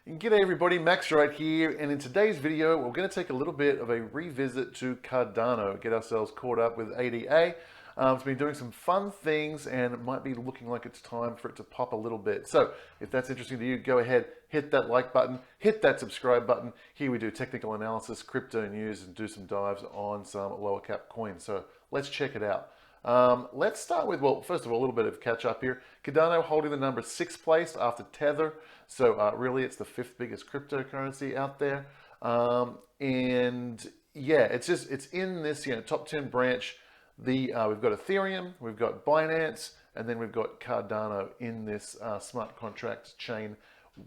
G'day everybody, Max Wright here, and in today's video we're going to take a little bit of a revisit to Cardano, get ourselves caught up with ADA. It's been doing some fun things and it might be looking like it's time for it to pop a little bit. So if that's interesting to you, go ahead, hit that like button, hit that subscribe button. Here we do technical analysis, crypto news, and do some dives on some lower cap coins. So let's check it out. Let's start with, well, first of all, a little bit of catch up here. Cardano holding the number 6th place after Tether. So really it's the 5th biggest cryptocurrency out there. And yeah, it's in this, top 10 branch. We've got Ethereum, we've got Binance, and then we've got Cardano in this smart contract chain,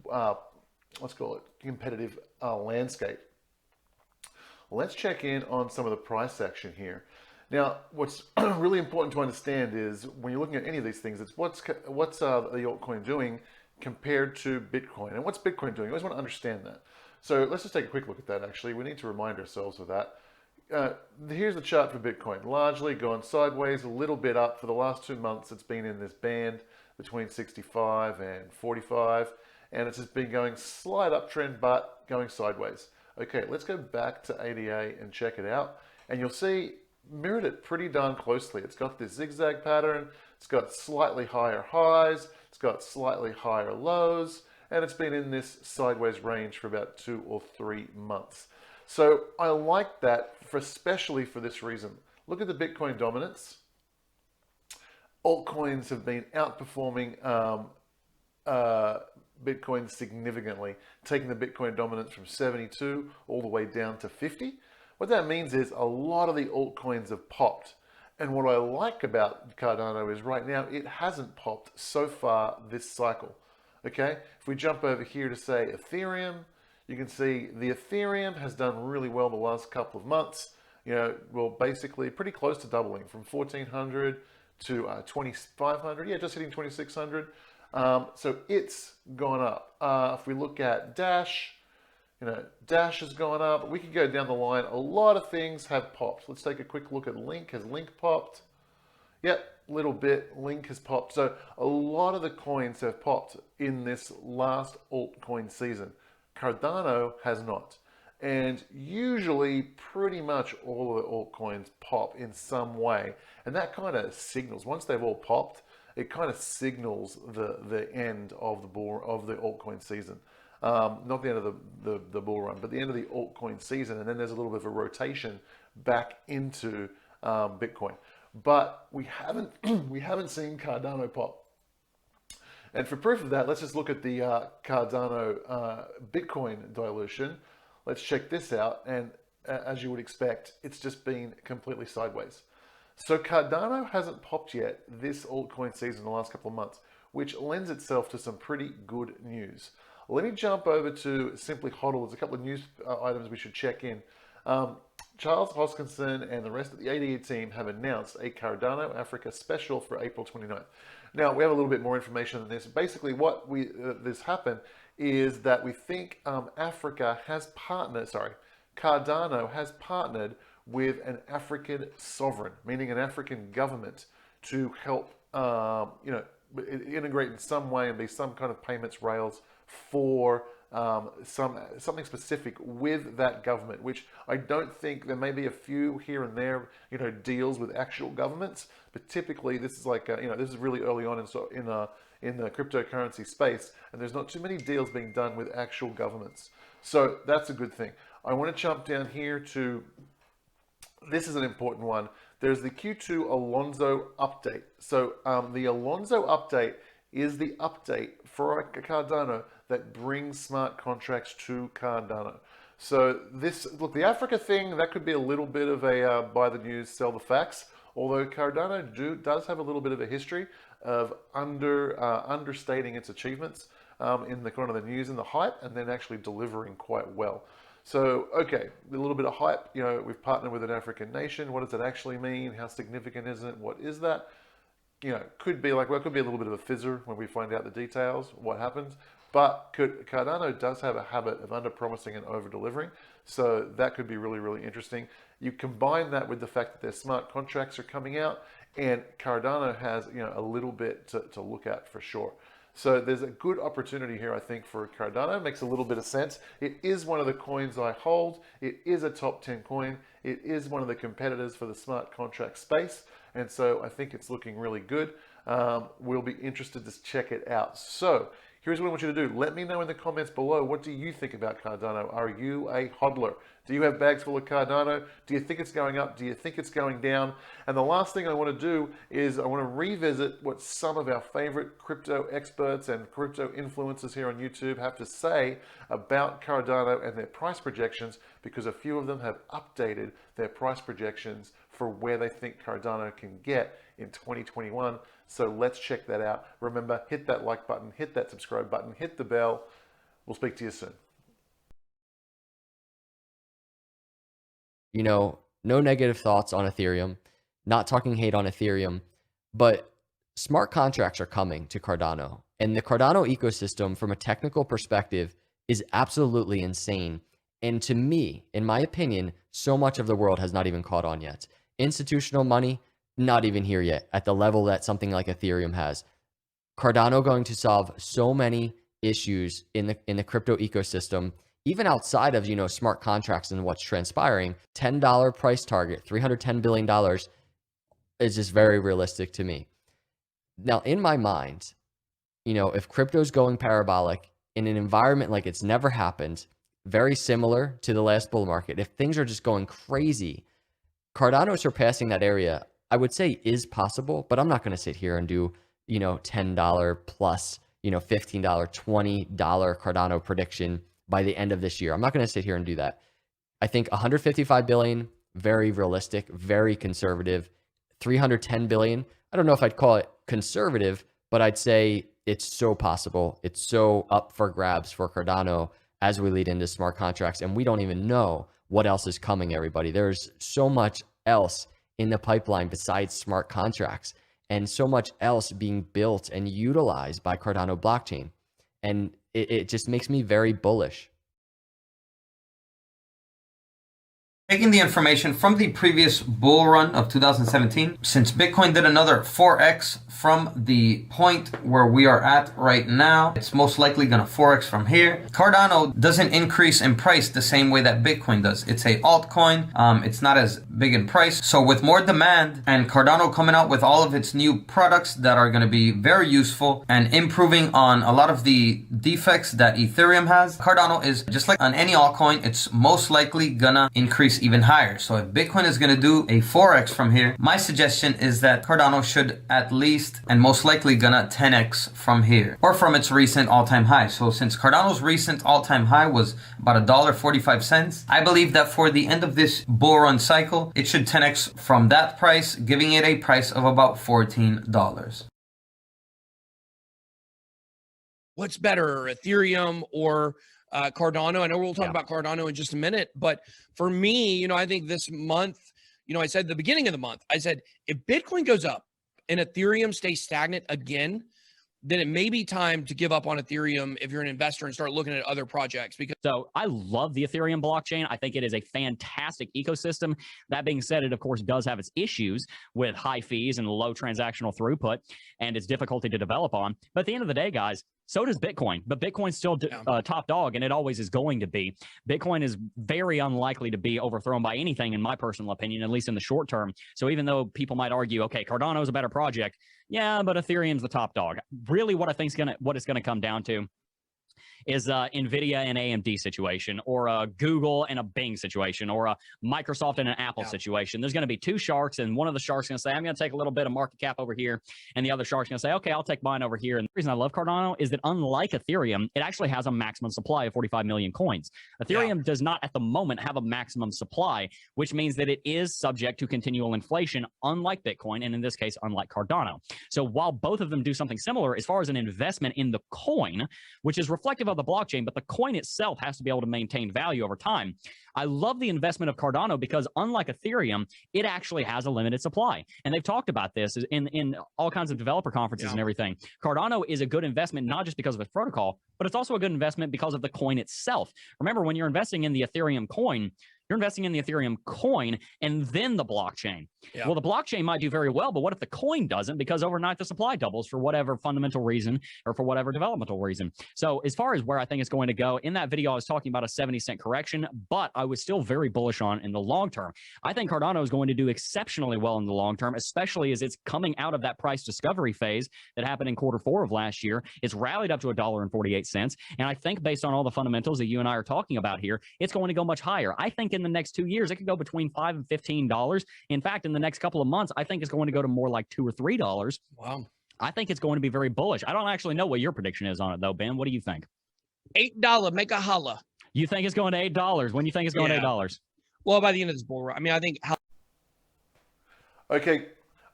let's call it competitive landscape. Let's check in on some of the price action here. Now, what's really important to understand is when you're looking at any of these things, it's what's the altcoin doing compared to Bitcoin. And what's Bitcoin doing? You always want to understand that. So let's just take a quick look at that, actually. We need to remind ourselves of that. Here's the chart for Bitcoin. Largely gone sideways, a little bit up. For the last 2 months, it's been in this band between 65 and 45. And it's just been going slight uptrend, but going sideways. Okay, let's go back to ADA and check it out. And you'll see mirrored it pretty darn closely. It's got this zigzag pattern, it's got slightly higher highs, it's got slightly higher lows, and it's been in this sideways range for about 2 or 3 months. So I like that, especially for this reason. Look at the Bitcoin dominance. Altcoins have been outperforming Bitcoin significantly, taking the Bitcoin dominance from 72 all the way down to 50. What that means is a lot of the altcoins have popped. And what I like about Cardano is right now, it hasn't popped so far this cycle. Okay, if we jump over here to say Ethereum, you can see the Ethereum has done really well the last couple of months. Well, basically pretty close to doubling from 1400 to 2500. Yeah, just hitting 2600. So it's gone up. If we look at Dash, Dash has gone up. We could go down the line. A lot of things have popped. Let's take a quick look at Link. Has Link popped? Yep, little bit. Link has popped. So a lot of the coins have popped in this last altcoin season. Cardano has not. And usually pretty much all of the altcoins pop in some way. And that kind of signals, once they've all popped, it kind of signals the end of the altcoin season. Not the end of the bull run, but the end of the altcoin season, and then there's a little bit of a rotation back into Bitcoin. But we haven't seen Cardano pop. And for proof of that, let's just look at the Cardano Bitcoin dilution. Let's check this out, and as you would expect, it's just been completely sideways. So Cardano hasn't popped yet this altcoin season in the last couple of months, which lends itself to some pretty good news. Let me jump over to Simply HODL. There's a couple of news items we should check in. Charles Hoskinson and the rest of the ADA team have announced a Cardano Africa special for April 29th. Now, we have a little bit more information than this. Basically, what this happened is that we think Cardano has partnered with an African sovereign, meaning an African government, to help integrate in some way and be some kind of payments rails for something specific with that government, which I don't think. There may be a few here and there, deals with actual governments, but typically this is like, this is really early on in the cryptocurrency space, and there's not too many deals being done with actual governments. So that's a good thing. I want to jump down here to, this is an important one. There's the Q2 Alonzo update. So the Alonzo update is the update for Cardano that brings smart contracts to Cardano. So look, the Africa thing, that could be a little bit of a buy the news, sell the facts. Although Cardano does have a little bit of a history of understating its achievements in the kind of the news and the hype, and then actually delivering quite well. So, okay, a little bit of hype. We've partnered with an African nation. What does that actually mean? How significant is it? What is that? Could be like, well, it could be a little bit of a fizzer when we find out the details, what happens. But Cardano does have a habit of under-promising and over-delivering. So that could be really, really interesting. You combine that with the fact that their smart contracts are coming out, and Cardano has a little bit to look at for sure. So there's a good opportunity here, I think, for Cardano. It makes a little bit of sense. It is one of the coins I hold. It is a top 10 coin. It is one of the competitors for the smart contract space. And so I think it's looking really good. We'll be interested to check it out. So here's what I want you to do. Let me know in the comments below, what do you think about Cardano? Are you a hodler? Do you have bags full of Cardano? Do you think it's going up? Do you think it's going down? And the last thing I want to do is I want to revisit what some of our favorite crypto experts and crypto influencers here on YouTube have to say about Cardano and their price projections, because a few of them have updated their price projections for where they think Cardano can get in 2021. So let's check that out. Remember, hit that like button, hit that subscribe button, hit the bell. We'll speak to you soon. You know, no negative thoughts on Ethereum, not talking hate on Ethereum, but smart contracts are coming to Cardano. And the Cardano ecosystem, from a technical perspective, is absolutely insane. And to me, in my opinion, so much of the world has not even caught on yet. Institutional money, not even here yet at the level that something like Ethereum has. Cardano going to solve so many issues in the crypto ecosystem, even outside of, you know, smart contracts and what's transpiring. $10 price target, $310 billion is just very realistic to me. Now, in my mind, you know, if crypto's going parabolic in an environment like it's never happened, very similar to the last bull market, if things are just going crazy, Cardano surpassing that area, I would say, is possible, but I'm not going to sit here and do, you know, $10 plus, you know, $15, $20 Cardano prediction by the end of this year. I'm not going to sit here and do that. I think 155 billion, very realistic, very conservative. 310 billion, I don't know if I'd call it conservative, but I'd say it's so possible. It's so up for grabs for Cardano as we lead into smart contracts. And we don't even know what else is coming, everybody. There's so much else in the pipeline besides smart contracts, and so much else being built and utilized by Cardano blockchain. And it just makes me very bullish. Taking the information from the previous bull run of 2017, since Bitcoin did another 4x from the point where we are at right now, it's most likely going to 4x from here. Cardano doesn't increase in price the same way that Bitcoin does. It's a altcoin. It's not as big in price. So with more demand and Cardano coming out with all of its new products that are going to be very useful and improving on a lot of the defects that Ethereum has, Cardano is just like on any altcoin, it's most likely gonna increase even higher. So if Bitcoin is going to do a 4x from here, my suggestion is that Cardano should at least and most likely gonna 10x from here, or from its recent all-time high. So since Cardano's recent all-time high was about $1.45, I believe that for the end of this bull run cycle, it should 10x from that price, giving it a price of about $14. What's better, Ethereum or Cardano? I know we'll talk about Cardano in just a minute, but for me, you know, I think this month, you know, I said at the beginning of the month, I said, if Bitcoin goes up and Ethereum stays stagnant again, then it may be time to give up on Ethereum if you're an investor and start looking at other projects. Because so I love the Ethereum blockchain. I think it is a fantastic ecosystem. That being said, it of course does have its issues with high fees and low transactional throughput and its difficulty to develop on. But at the end of the day, guys, so does Bitcoin, but Bitcoin's still top dog, and it always is going to be. Bitcoin is very unlikely to be overthrown by anything, in my personal opinion, at least in the short term. So even though people might argue, okay, Cardano is a better project, yeah, but Ethereum's the top dog. Really, what I think what it's gonna come down to is NVIDIA and AMD situation, or a Google and a Bing situation, or a Microsoft and an Apple situation. There's going to be two sharks, and one of the sharks going to say, I'm going to take a little bit of market cap over here, and the other shark's going to say, okay, I'll take mine over here. And the reason I love Cardano is that unlike Ethereum, it actually has a maximum supply of 45 million coins. Ethereum does not at the moment have a maximum supply, which means that it is subject to continual inflation, unlike Bitcoin, and in this case, unlike Cardano. So while both of them do something similar, as far as an investment in the coin, which is reflective of the blockchain, but the coin itself has to be able to maintain value over time. I love the investment of Cardano because unlike Ethereum, it actually has a limited supply. And they've talked about this in all kinds of developer conferences and everything. Cardano is a good investment, not just because of its protocol, but it's also a good investment because of the coin itself. Remember, when you're investing in the Ethereum coin, You're investing in the Ethereum coin and then the blockchain. Yeah. Well, the blockchain might do very well, but what if the coin doesn't? Because overnight the supply doubles for whatever fundamental reason or for whatever developmental reason. So as far as where I think it's going to go, in that video I was talking about a 70-cent correction, but I was still very bullish on in the long term. I think Cardano is going to do exceptionally well in the long term, especially as it's coming out of that price discovery phase that happened in quarter 4 of last year. It's rallied up to $1.48. And I think based on all the fundamentals that you and I are talking about here, it's going to go much higher. I think in the next 2 years, it could go between $5 and $15. In fact, in the next couple of months, I think it's going to go to more like $2 or $3. Wow. I think it's going to be very bullish. I don't actually know what your prediction is on it, though, Ben. What do you think? $8, make a holla. You think it's going to $8? When you think it's going to $8? Well, by the end of this bull run. I mean, I think.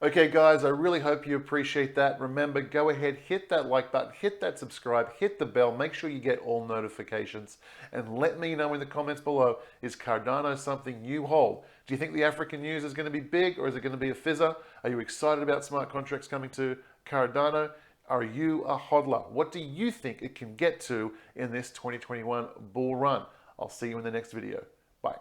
Okay, guys, I really hope you appreciate that. Remember, go ahead, hit that like button, hit that subscribe, hit the bell, make sure you get all notifications, and let me know in the comments below, is Cardano something you hold? Do you think the African news is going to be big, or is it going to be a fizzer? Are you excited about smart contracts coming to Cardano? Are you a hodler? What do you think it can get to in this 2021 bull run? I'll see you in the next video. Bye.